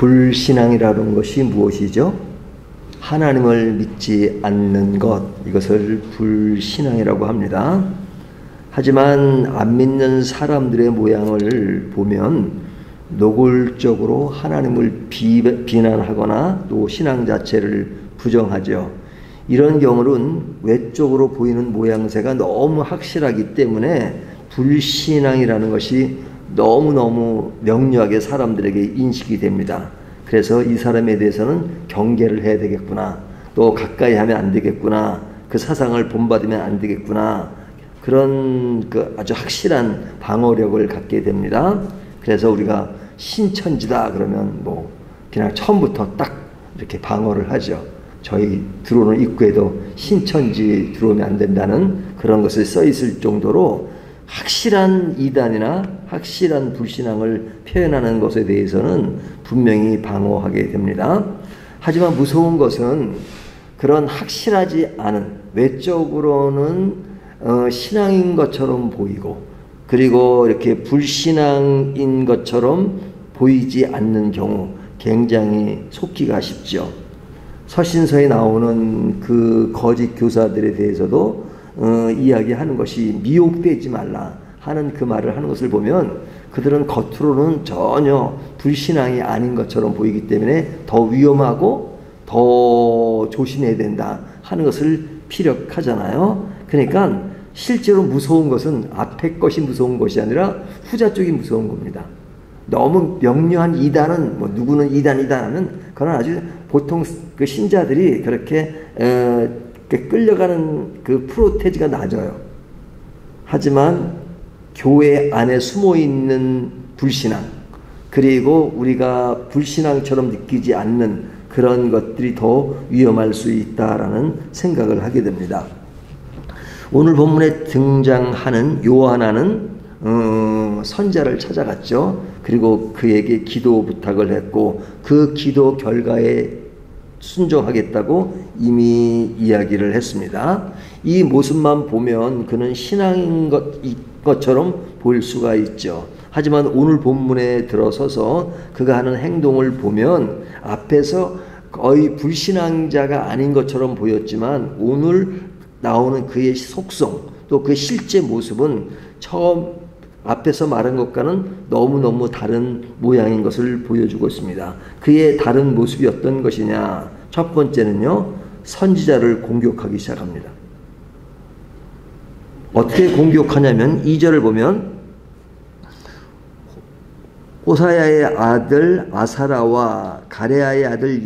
불신앙이라는 것이 무엇이죠? 하나님을 믿지 않는 것, 이것을 불신앙이라고 합니다. 하지만 안 믿는 사람들의 모양을 보면 노골적으로 하나님을 비난하거나 또 신앙 자체를 부정하죠. 이런 경우는 외적으로 보이는 모양새가 너무 확실하기 때문에 불신앙이라는 것이 너무너무 명료하게 사람들에게 인식이 됩니다. 그래서 이 사람에 대해서는 경계를 해야 되겠구나, 또 가까이 하면 안 되겠구나, 그 사상을 본받으면 안 되겠구나, 그런 아주 확실한 방어력을 갖게 됩니다. 그래서 우리가 신천지다 그러면 뭐 그냥 처음부터 딱 이렇게 방어를 하죠. 저희 들어오는 입구에도 신천지 들어오면 안 된다는 그런 것을 써 있을 정도로 확실한 이단이나 확실한 불신앙을 표현하는 것에 대해서는 분명히 방어하게 됩니다. 하지만 무서운 것은 그런 확실하지 않은, 외적으로는 신앙인 것처럼 보이고 그리고 이렇게 불신앙인 것처럼 보이지 않는 경우 굉장히 속기가 쉽죠. 서신서에 나오는 그 거짓 교사들에 대해서도 이야기하는 것이 미혹되지 말라 하는 그 말을 하는 것을 보면 그들은 겉으로는 전혀 불신앙이 아닌 것처럼 보이기 때문에 더 위험하고 더 조심해야 된다 하는 것을 피력하잖아요. 그러니까 실제로 무서운 것은 앞에 것이 무서운 것이 아니라 후자 쪽이 무서운 겁니다. 너무 명료한 이단은 뭐 누구는 이단이다 하는 그런 아주 보통 그 신자들이 그렇게 끌려가는 그 프로테지가 낮아요. 하지만 교회 안에 숨어 있는 불신앙, 그리고 우리가 불신앙처럼 느끼지 않는 그런 것들이 더 위험할 수 있다라는 생각을 하게 됩니다. 오늘 본문에 등장하는 요하나는 선자를 찾아갔죠. 그리고 그에게 기도 부탁을 했고 그 기도 결과에 순종하겠다고 이미 이야기를 했습니다. 이 모습만 보면 그는 신앙인 것처럼 보일 수가 있죠. 하지만 오늘 본문에 들어서서 그가 하는 행동을 보면 앞에서 거의 불신앙자가 아닌 것처럼 보였지만 오늘 나오는 그의 속성, 또 그 실제 모습은 처음 앞에서 말한 것과는 너무너무 다른 모양인 것을 보여주고 있습니다. 그의 다른 모습이 어떤 것이냐? 첫 번째는요, 선지자를 공격하기 시작합니다. 어떻게 공격하냐면 2절을 보면 호사야의 아들 아사라와 가레아의 아들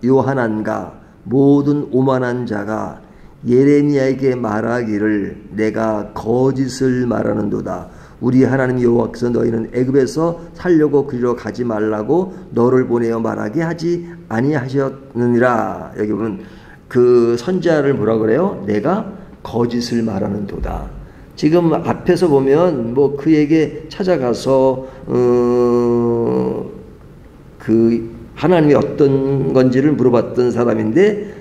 요하난과 모든 오만한 자가 예레미야에게 말하기를 내가 거짓을 말하는도다. 우리 하나님 여호와께서 너희는 애굽에서 살려고 그리로 가지 말라고 너를 보내어 말하게 하지 아니하셨느니라. 여기 보면 그 선지자를 뭐라 그래요? 내가 거짓을 말하는도다. 지금 앞에서 보면 뭐 그에게 찾아가서 그 하나님이 어떤 건지를 물어봤던 사람인데,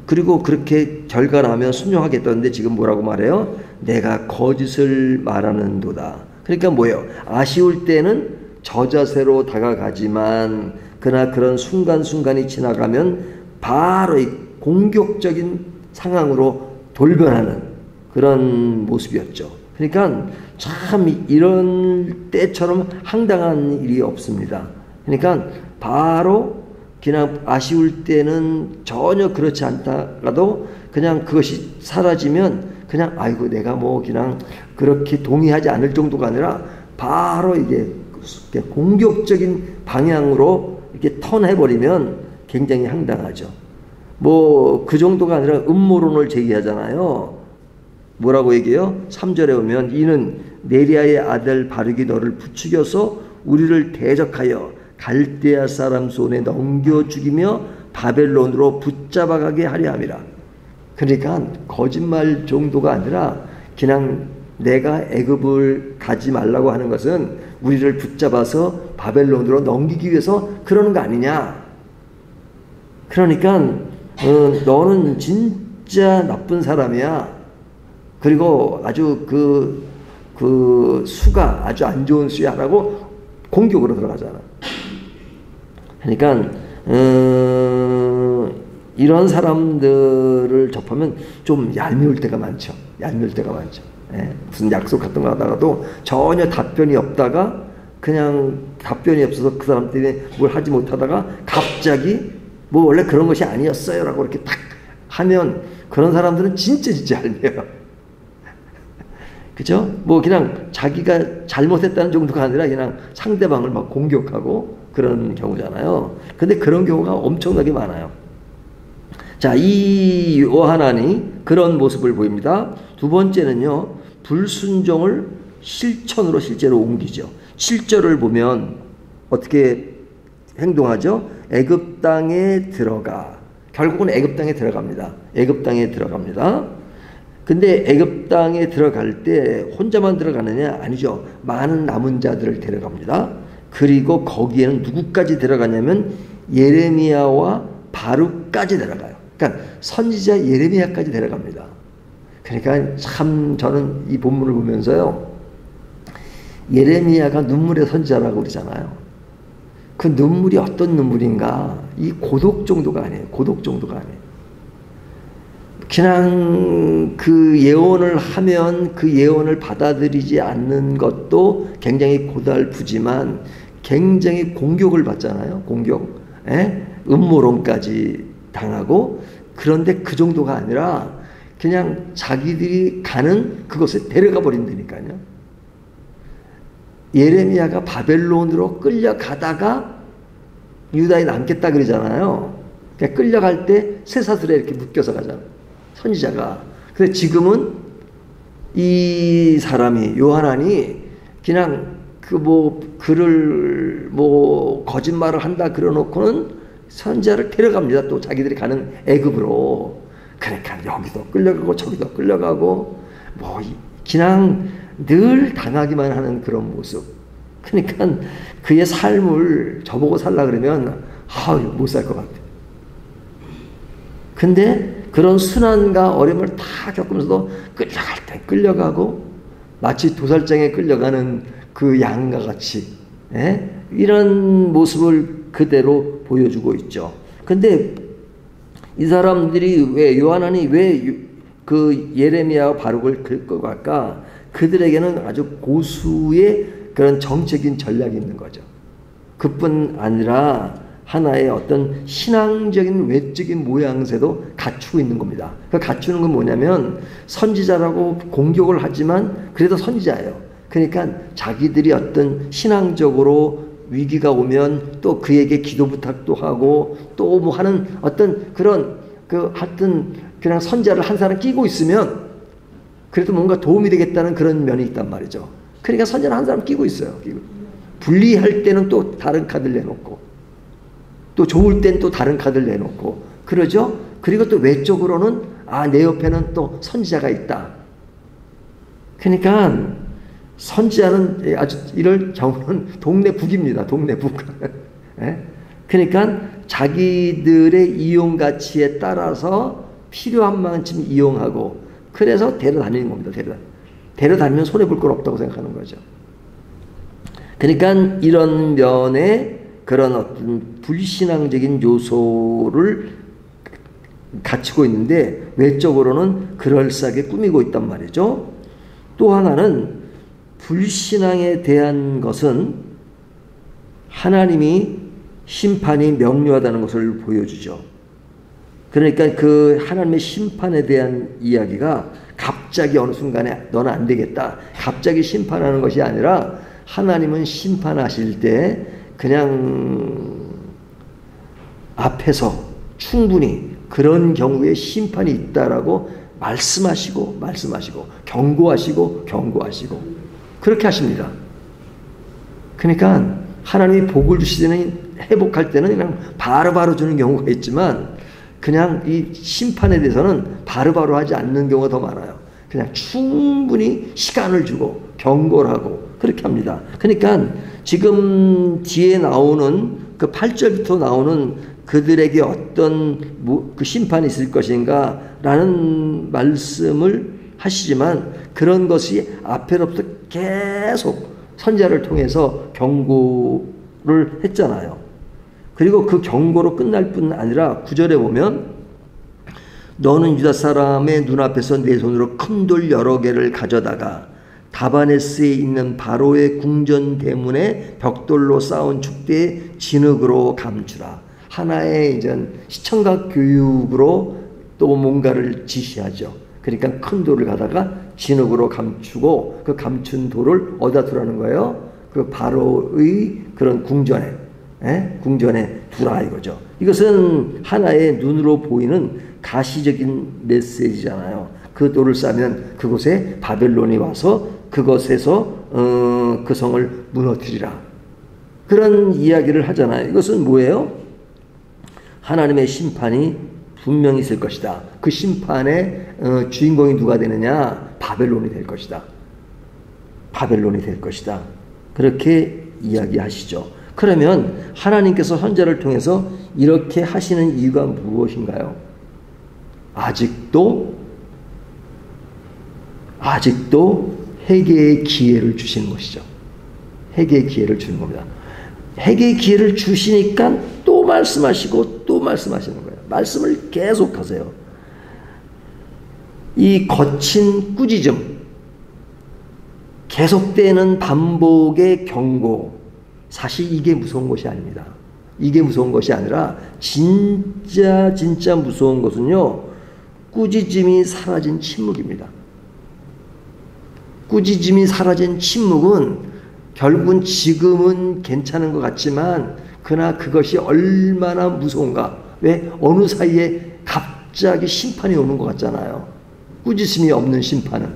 그리고 그렇게 결과 나면 순종하겠다는데 지금 뭐라고 말해요? 내가 거짓을 말하는도다. 그러니까 뭐예요? 아쉬울 때는 저자세로 다가가지만 그러나 그런 순간순간이 지나가면 바로 이 공격적인 상황으로 돌변하는 그런 모습이었죠. 그러니까 참 이런 때처럼 황당한 일이 없습니다. 그러니까 바로 그냥 아쉬울 때는 전혀 그렇지 않다가도 그냥 그것이 사라지면 그냥 아이고 내가 뭐 그냥 그렇게 동의하지 않을 정도가 아니라 바로 이게 공격적인 방향으로 이렇게 턴해버리면 굉장히 황당하죠. 뭐 그 정도가 아니라 음모론을 제기하잖아요. 뭐라고 얘기해요? 3절에 보면 이는 네리아의 아들 바룩이 너를 부추겨서 우리를 대적하여 갈대아 사람 손에 넘겨 죽이며 바벨론으로 붙잡아가게 하려 함이라. 그러니까 거짓말 정도가 아니라 그냥 내가 애굽을 가지 말라고 하는 것은 우리를 붙잡아서 바벨론으로 넘기기 위해서 그러는 거 아니냐. 그러니까 너는 진짜 나쁜 사람이야. 그리고 아주 그 수가 아주 안 좋은 수야라고 공격으로 들어가잖아. 그러니까 이런 사람들을 접하면 좀 얄미울 때가 많죠. 얄미울 때가 많죠. 예? 무슨 약속 같은 거 하다가도 전혀 답변이 없다가 그냥 답변이 없어서 그 사람 때문에 뭘 하지 못하다가 갑자기 뭐 원래 그런 것이 아니었어요 라고 이렇게 딱 하면 그런 사람들은 진짜 얄미워요. 그죠? 뭐 그냥 자기가 잘못했다는 정도가 아니라 그냥 상대방을 막 공격하고 그런 경우잖아요. 근데 그런 경우가 엄청나게 많아요. 자, 이 요한안이 그런 모습을 보입니다. 두 번째는요, 불순종을 실천으로 실제로 옮기죠. 7절을 보면 어떻게 행동하죠? 애굽 땅에 들어가. 결국은 애굽 땅에 들어갑니다. 애굽 땅에 들어갑니다. 근데 애굽 땅에 들어갈 때 혼자만 들어가느냐? 아니죠. 많은 남은 자들을 데려갑니다. 그리고 거기에는 누구까지 들어가냐면 예레미야와 바룩까지 들어가요. 그러니까 선지자 예레미야까지 데려갑니다. 그러니까 참 저는 이 본문을 보면서요, 예레미야가 눈물의 선지자라고 그러잖아요. 그 눈물이 어떤 눈물인가? 이 고독 정도가 아니에요. 고독 정도가 아니에요. 그냥 그 예언을 하면 그 예언을 받아들이지 않는 것도 굉장히 고달프지만 굉장히 공격을 받잖아요. 공격. 음모론까지 당하고. 그런데 그 정도가 아니라 그냥 자기들이 가는 그것에 데려가 버린다니까요. 예레미야가 바벨론으로 끌려가다가 유다에 남겠다 그러잖아요. 그냥 끌려갈 때 쇠사슬에 이렇게 묶여서 가잖아요. 선지자가. 근데 지금은 이 사람이 요한안이 그냥 글을 거짓말을 한다 그러놓고는 선지자를 데려갑니다. 또 자기들이 가는 애굽으로. 그러니까 여기도 끌려가고 저기도 끌려가고 그냥 늘 당하기만 하는 그런 모습. 그러니까 그의 삶을 저보고 살라 그러면 못 살 것 같아. 근데 그런 순환과 어려움을 다 겪으면서도 끌려갈 때 끌려가고 마치 도살장에 끌려가는 그 양과 같이 이런 모습을 그대로 보여주고 있죠. 근데 이 사람들이 왜 요한안이 왜 그 예레미야와 바룩을 끌고 갈까? 그들에게는 아주 고수의 그런 정책인 전략이 있는 거죠. 그뿐 아니라 하나의 어떤 신앙적인 외적인 모양새도 갖추고 있는 겁니다. 그 갖추는 건 뭐냐면 선지자라고 공격을 하지만 그래도 선지자예요. 그러니까 자기들이 어떤 신앙적으로 위기가 오면 또 그에게 기도 부탁도 하고 또 뭐 하는 어떤 그런 하여튼 그냥 선지자를 한 사람 끼고 있으면 그래도 뭔가 도움이 되겠다는 그런 면이 있단 말이죠. 그러니까 선지자를 한 사람 끼고 있어요. 불리할 때는 또 다른 카드를 내놓고 또 좋을 땐 또 다른 카드를 내놓고 그러죠. 그리고 또 외적으로는 내 옆에는 또 선지자가 있다. 그러니까 선지자는 아주 이럴 경우는 동네 북입니다. 동네 북. 그러니까 자기들의 이용 가치에 따라서 필요한 만큼 이용하고 그래서 데려다니는 겁니다. 데려다니면 손해볼 건 없다고 생각하는 거죠. 그러니까 이런 면에 그런 어떤 불신앙적인 요소를 갖추고 있는데 외적으로는 그럴싸하게 꾸미고 있단 말이죠. 또 하나는 불신앙에 대한 것은 하나님이 심판이 명료하다는 것을 보여주죠. 그러니까 그 하나님의 심판에 대한 이야기가 갑자기 어느 순간에 너는 안 되겠다. 갑자기 심판하는 것이 아니라 하나님은 심판하실 때 그냥 앞에서 충분히 그런 경우에 심판이 있다라고 말씀하시고 경고하시고 그렇게 하십니다. 그러니까 하나님이 복을 주시는 회복할 때는 그냥 바로바로 주는 경우가 있지만 그냥 이 심판에 대해서는 바로바로 하지 않는 경우가 더 많아요. 그냥 충분히 시간을 주고 경고를 하고 그렇게 합니다. 그러니까 지금 뒤에 나오는 그 8절부터 나오는 그들에게 어떤 그 심판이 있을 것인가 라는 말씀을 하시지만 그런 것이 앞에로부터 계속 선지자를 통해서 경고를 했잖아요. 그리고 그 경고로 끝날 뿐 아니라 9절에 보면 너는 유다 사람의 눈앞에서 내 손으로 큰 돌 여러 개를 가져다가 다바네스에 있는 바로의 궁전 대문에 벽돌로 쌓은 축대에 진흙으로 감추라. 하나의 이제 시청각 교육으로 또 뭔가를 지시하죠. 그러니까 큰 돌을 가다가 진흙으로 감추고 그 감춘 돌을 어디다 두라는 거예요? 그 바로의 그런 궁전에 두라 이거죠. 이것은 하나의 눈으로 보이는 가시적인 메시지잖아요. 그 돌을 쌓으면 그곳에 바벨론이 와서 그것에서 그 성을 무너뜨리라. 그런 이야기를 하잖아요. 이것은 뭐예요? 하나님의 심판이 분명히 있을 것이다. 그 심판의 주인공이 누가 되느냐? 바벨론이 될 것이다. 바벨론이 될 것이다. 그렇게 이야기하시죠. 그러면 하나님께서 선지자를 통해서 이렇게 하시는 이유가 무엇인가요? 아직도 회개의 기회를 주시는 것이죠. 회개의 기회를 주는 겁니다. 회개의 기회를 주시니까 또 말씀하시고 또 말씀하시는 거예요. 말씀을 계속하세요. 이 거친 꾸짖음, 계속되는 반복의 경고, 사실 이게 무서운 것이 아닙니다. 이게 무서운 것이 아니라 진짜 무서운 것은요, 꾸짖음이 사라진 침묵입니다. 꾸짖음이 사라진 침묵은 결국은 지금은 괜찮은 것 같지만 그러나 그것이 얼마나 무서운가. 왜? 어느 사이에 갑자기 심판이 오는 것 같잖아요. 꾸짖음이 없는 심판은.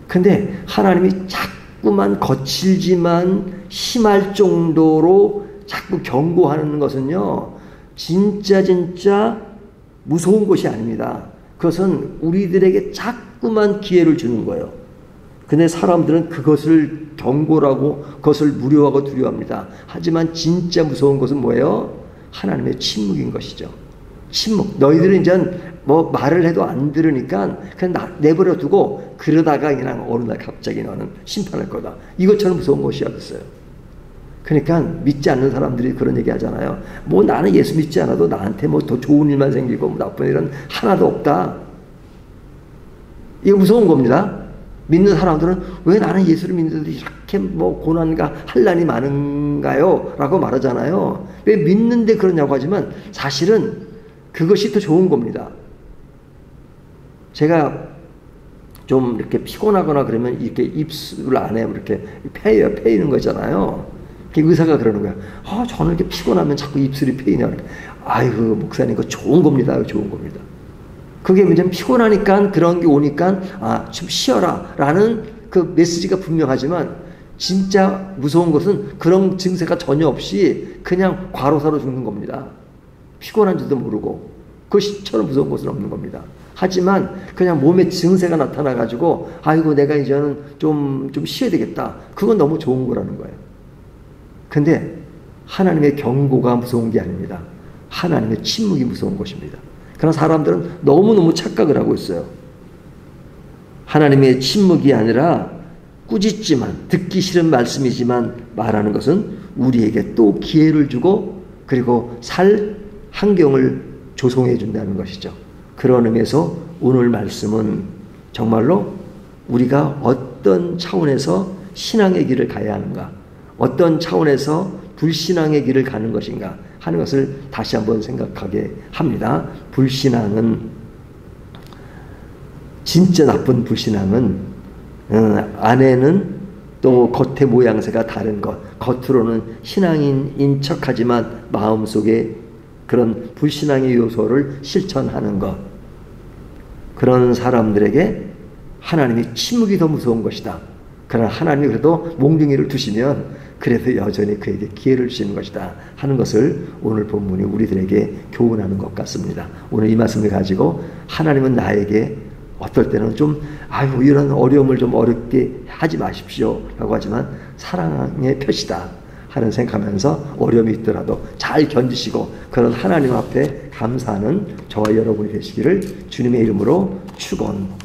근데 하나님이 자꾸만 거칠지만 심할 정도로 자꾸 경고하는 것은요, 진짜 무서운 것이 아닙니다. 그것은 우리들에게 자꾸만 기회를 주는 거예요. 근데 사람들은 그것을 경고라고 그것을 무료하고 두려워합니다. 하지만 진짜 무서운 것은 뭐예요? 하나님의 침묵인 것이죠. 침묵. 너희들은 이제 뭐 말을 해도 안 들으니까 그냥 내버려 두고 그러다가 그냥 어느 날 갑자기 너는 심판할 거다. 이것처럼 무서운 것이 어딨어요. 그러니까 믿지 않는 사람들이 그런 얘기 하잖아요. 뭐 나는 예수 믿지 않아도 나한테 뭐 더 좋은 일만 생기고 뭐 나쁜 일은 하나도 없다. 이거 무서운 겁니다. 믿는 사람들은 왜 나는 예수를 믿는데도 이렇게 뭐 고난과 환난이 많은가요? 라고 말하잖아요. 왜 믿는데 그러냐고 하지만 사실은 그것이 더 좋은 겁니다. 제가 좀 이렇게 피곤하거나 그러면 이렇게 입술 안에 이렇게 패이는 거잖아요. 의사가 그러는 거야. 저는 이렇게 피곤하면 자꾸 입술이 패이냐. 아이고, 목사님, 그거 좋은 겁니다. 좋은 겁니다. 그게 이제 피곤하니까 그런 게 오니까 좀 쉬어라 라는 그 메시지가 분명하지만 진짜 무서운 것은 그런 증세가 전혀 없이 그냥 과로사로 죽는 겁니다. 피곤한 줄도 모르고. 그것처럼 무서운 것은 없는 겁니다. 하지만 그냥 몸에 증세가 나타나가지고 아이고 내가 이제는 좀 쉬어야 되겠다. 그건 너무 좋은 거라는 거예요. 근데 하나님의 경고가 무서운 게 아닙니다. 하나님의 침묵이 무서운 것입니다. 그러나 사람들은 너무너무 착각을 하고 있어요. 하나님의 침묵이 아니라 꾸짖지만 듣기 싫은 말씀이지만 말하는 것은 우리에게 또 기회를 주고 그리고 살 환경을 조성해 준다는 것이죠. 그런 의미에서 오늘 말씀은 정말로 우리가 어떤 차원에서 신앙의 길을 가야 하는가, 어떤 차원에서 불신앙의 길을 가는 것인가 하는 것을 다시 한번 생각하게 합니다. 불신앙은, 진짜 나쁜 불신앙은 안에는 또 겉의 모양새가 다른 것, 겉으로는 신앙인인 척하지만 마음속에 그런 불신앙의 요소를 실천하는 것, 그런 사람들에게 하나님이 침묵이 더 무서운 것이다. 그러나 하나님이 그래도 몽둥이를 두시면 그래도 여전히 그에게 기회를 주시는 것이다 하는 것을 오늘 본문이 우리들에게 교훈하는 것 같습니다. 오늘 이 말씀을 가지고 하나님은 나에게 어떨 때는 좀 이런 어려움을 좀 어렵게 하지 마십시오 라고 하지만 사랑의 표시다 하는 생각하면서 어려움이 있더라도 잘 견디시고 그런 하나님 앞에 감사하는 저와 여러분이 되시기를 주님의 이름으로 축원합니다.